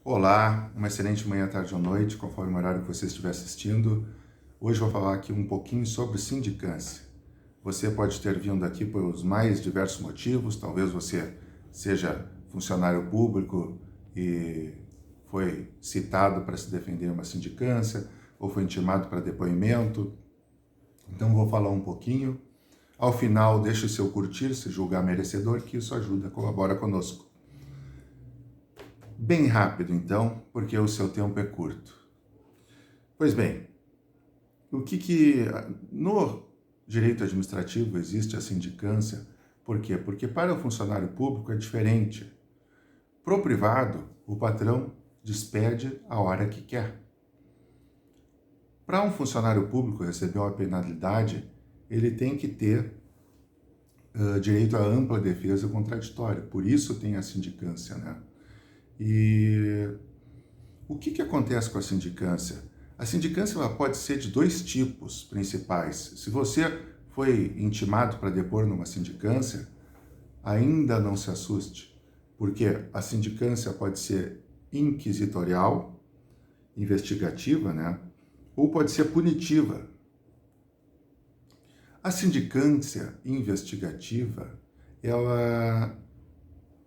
Olá, uma excelente manhã, tarde ou noite, conforme o horário que você estiver assistindo. Hoje vou falar aqui um pouquinho sobre sindicância. Você pode ter vindo aqui por os mais diversos motivos, talvez você seja funcionário público e foi citado para se defender uma sindicância, ou foi intimado para depoimento. Então vou falar um pouquinho. Ao final, deixe o seu curtir, se julgar merecedor, que isso ajuda, colabora conosco. Bem rápido, então, porque o seu tempo é curto. Pois bem, no direito administrativo existe a sindicância? Por quê? Porque para o funcionário público é diferente. Pro privado, o patrão despede a hora que quer. Para um funcionário público receber uma penalidade, ele tem que ter direito à ampla defesa contraditória. Por isso tem a sindicância, né? E o que acontece com a sindicância? A sindicância ela pode ser de dois tipos principais. Se você foi intimado para depor numa sindicância, ainda não se assuste, porque a sindicância pode ser inquisitorial, investigativa, né? Ou pode ser punitiva. A sindicância investigativa,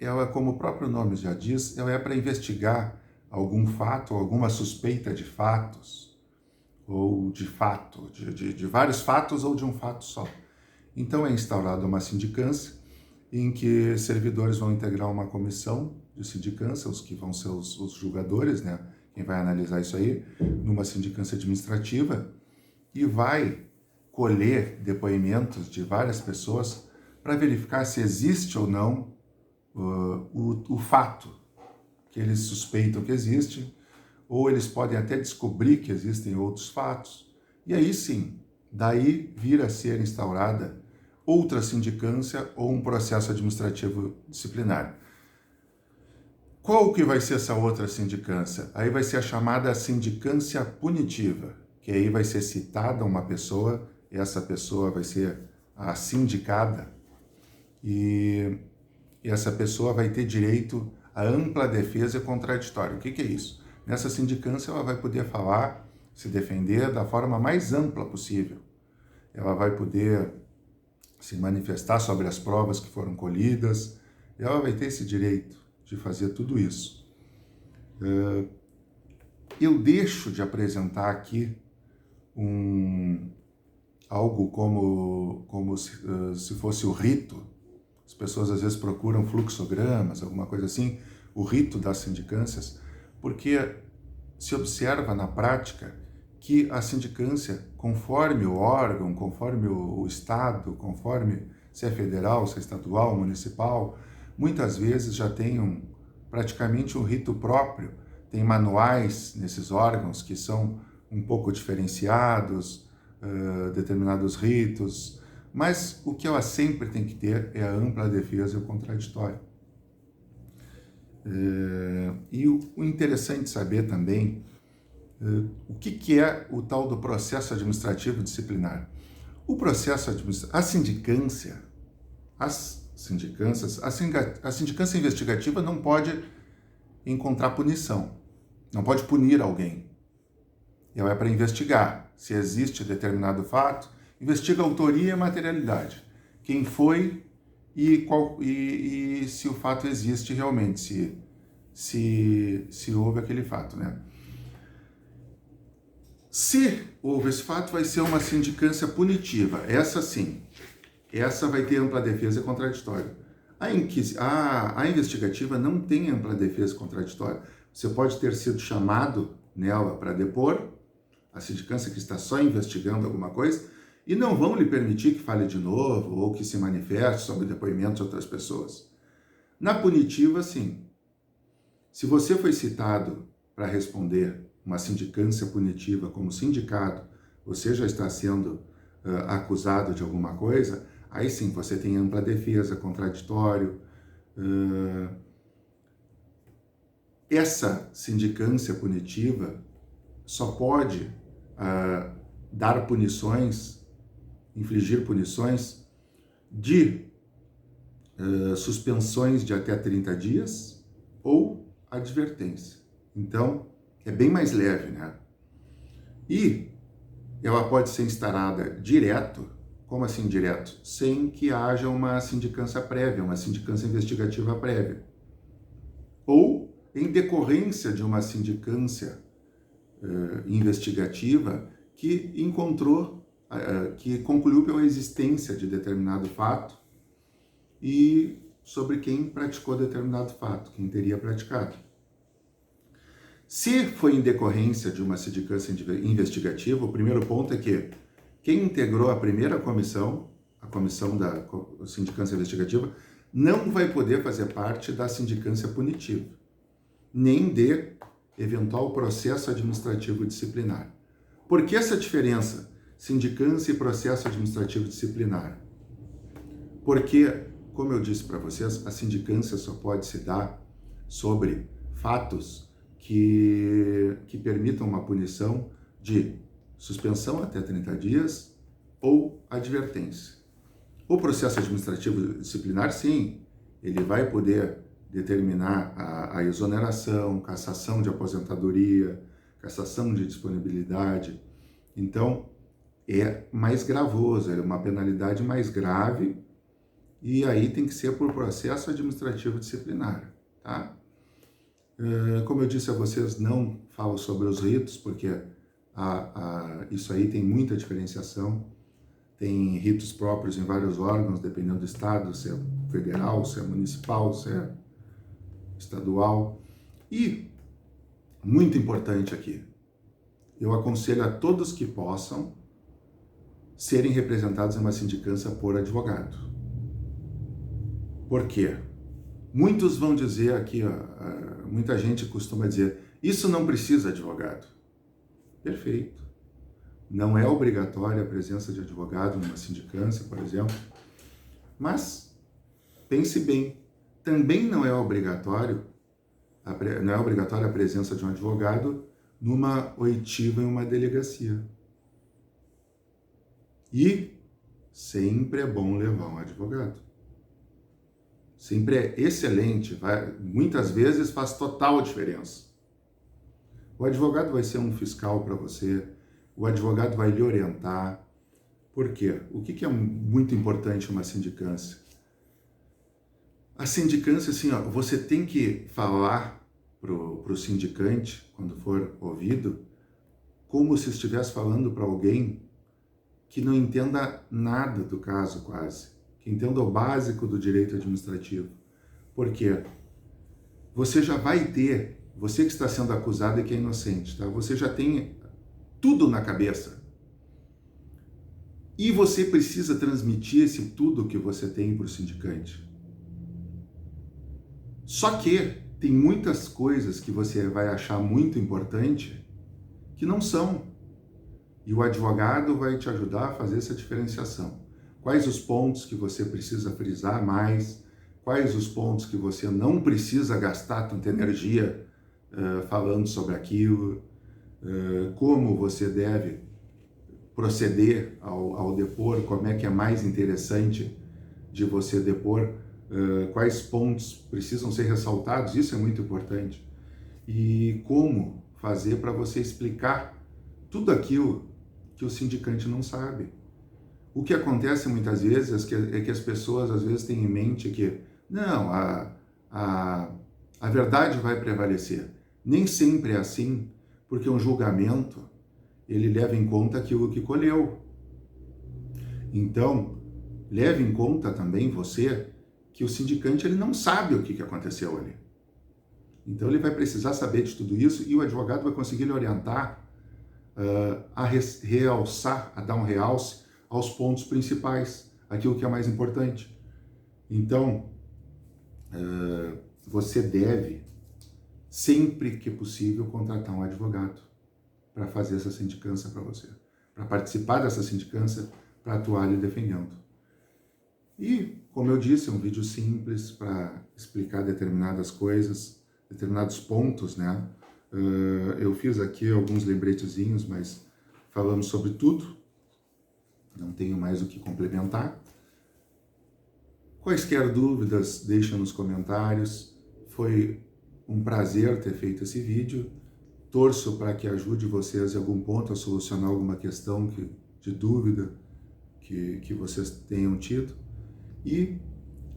ela, como o próprio nome já diz, ela é para investigar algum fato, alguma suspeita de fatos, ou de fato, de vários fatos ou de um fato só. Então é instaurada uma sindicância em que servidores vão integrar uma comissão de sindicância, os que vão ser os julgadores, né? Quem vai analisar isso aí, numa sindicância administrativa, e vai colher depoimentos de várias pessoas para verificar se existe ou não o fato que eles suspeitam que existe, ou eles podem até descobrir que existem outros fatos. E aí sim, daí vir a ser instaurada outra sindicância ou um processo administrativo disciplinar. Qual que vai ser essa outra sindicância? Aí vai ser a chamada sindicância punitiva, que aí vai ser citada uma pessoa, essa pessoa vai ser a sindicada, e essa pessoa vai ter direito à ampla defesa contraditória. O que é isso? Nessa sindicância ela vai poder falar, se defender da forma mais ampla possível. Ela vai poder se manifestar sobre as provas que foram colhidas, ela vai ter esse direito de fazer tudo isso. Eu deixo de apresentar aqui algo como se fosse o rito. As pessoas às vezes procuram fluxogramas, alguma coisa assim, o rito das sindicâncias, porque se observa na prática que a sindicância, conforme o órgão, conforme o estado, conforme se é federal, se é estadual, municipal, muitas vezes já tem praticamente um rito próprio. Tem manuais nesses órgãos que são um pouco diferenciados, determinados ritos, mas o que ela sempre tem que ter é a ampla defesa e o contraditório. E o interessante saber também o que é o tal do processo administrativo disciplinar. O processo administrativo, a sindicância investigativa não pode encontrar punição, não pode punir alguém. Ela é para investigar se existe determinado fato, investiga a autoria e a materialidade. Quem foi e se o fato existe realmente, se houve aquele fato, né? Se houve esse fato, vai ser uma sindicância punitiva. Essa sim, essa vai ter ampla defesa contraditória. A investigativa não tem ampla defesa contraditória. Você pode ter sido chamado nela para depor, a sindicância que está só investigando alguma coisa, e não vão lhe permitir que fale de novo ou que se manifeste sobre depoimentos de outras pessoas. Na punitiva, sim. Se você foi citado para responder uma sindicância punitiva como sindicado, você já está sendo acusado de alguma coisa, aí sim você tem ampla defesa, contraditório. Essa sindicância punitiva só pode dar punições, infligir punições de suspensões de até 30 dias ou advertência. Então, é bem mais leve, né? E ela pode ser instaurada direto. Como assim direto? Sem que haja uma sindicância prévia, uma sindicância investigativa prévia. Ou em decorrência de uma sindicância investigativa que encontrou, que concluiu pela existência de determinado fato e sobre quem praticou determinado fato, quem teria praticado. Se foi em decorrência de uma sindicância investigativa, o primeiro ponto é que quem integrou a primeira comissão, a comissão da sindicância investigativa, não vai poder fazer parte da sindicância punitiva, nem de eventual processo administrativo disciplinar. Por que essa diferença? Sindicância e processo administrativo disciplinar. Porque, como eu disse para vocês, a sindicância só pode se dar sobre fatos que permitam uma punição de suspensão até 30 dias ou advertência. O processo administrativo disciplinar, sim, ele vai poder determinar a exoneração, cassação de aposentadoria, cassação de disponibilidade. Então, é mais gravoso, é uma penalidade mais grave e aí tem que ser por processo administrativo disciplinar, tá? Como eu disse a vocês, não falo sobre os ritos, porque isso aí tem muita diferenciação. Tem ritos próprios em vários órgãos, dependendo do estado, se é federal, se é municipal, se é estadual. E, muito importante aqui, eu aconselho a todos que possam serem representados em uma sindicância por advogado. Por quê? Muitos vão dizer aqui, muita gente costuma dizer, isso não precisa de advogado. Perfeito. Não é obrigatória a presença de advogado numa sindicância, por exemplo. Mas, pense bem, também não é obrigatória a presença de um advogado numa oitiva em uma delegacia. E sempre é bom levar um advogado. Sempre é excelente, muitas vezes faz total diferença. O advogado vai ser um fiscal para você, o advogado vai lhe orientar. Por quê? O que é muito importante numa sindicância? A sindicância, assim, você tem que falar pro sindicante, quando for ouvido, como se estivesse falando para alguém que não entenda nada do caso, quase. Que entenda o básico do direito administrativo. Por quê? Você já vai ter, você que está sendo acusado e que é inocente, tá? Você já tem tudo na cabeça. E você precisa transmitir esse tudo que você tem para o sindicante. Só que tem muitas coisas que você vai achar muito importante que não são. E o advogado vai te ajudar a fazer essa diferenciação. Quais os pontos que você precisa frisar mais, quais os pontos que você não precisa gastar tanta energia falando sobre aquilo, como você deve proceder ao depor, como é que é mais interessante de você depor, quais pontos precisam ser ressaltados, isso é muito importante. E como fazer para você explicar tudo aquilo que o sindicante não sabe. O que acontece muitas vezes é que as pessoas às vezes têm em mente que não, a verdade vai prevalecer. Nem sempre é assim, porque um julgamento ele leva em conta aquilo que colheu. Então, leve em conta também você que o sindicante ele não sabe o que aconteceu ali. Então ele vai precisar saber de tudo isso e o advogado vai conseguir lhe orientar a realçar, a dar um realce aos pontos principais, aquilo que é mais importante. Então, você deve, sempre que possível, contratar um advogado para fazer essa sindicância para você, para participar dessa sindicância, para atuar lhe defendendo. E, como eu disse, é um vídeo simples para explicar determinadas coisas, determinados pontos, né? Eu fiz aqui alguns lembretezinhos, mas falamos sobre tudo. Não tenho mais o que complementar. Quaisquer dúvidas, deixem nos comentários. Foi um prazer ter feito esse vídeo. Torço para que ajude vocês em algum ponto a solucionar alguma questão de dúvida que vocês tenham tido. E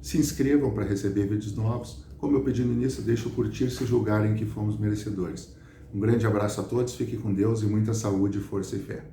se inscrevam para receber vídeos novos. Como eu pedi no início, deixe o curtir se julgarem que fomos merecedores. Um grande abraço a todos, fique com Deus e muita saúde, força e fé.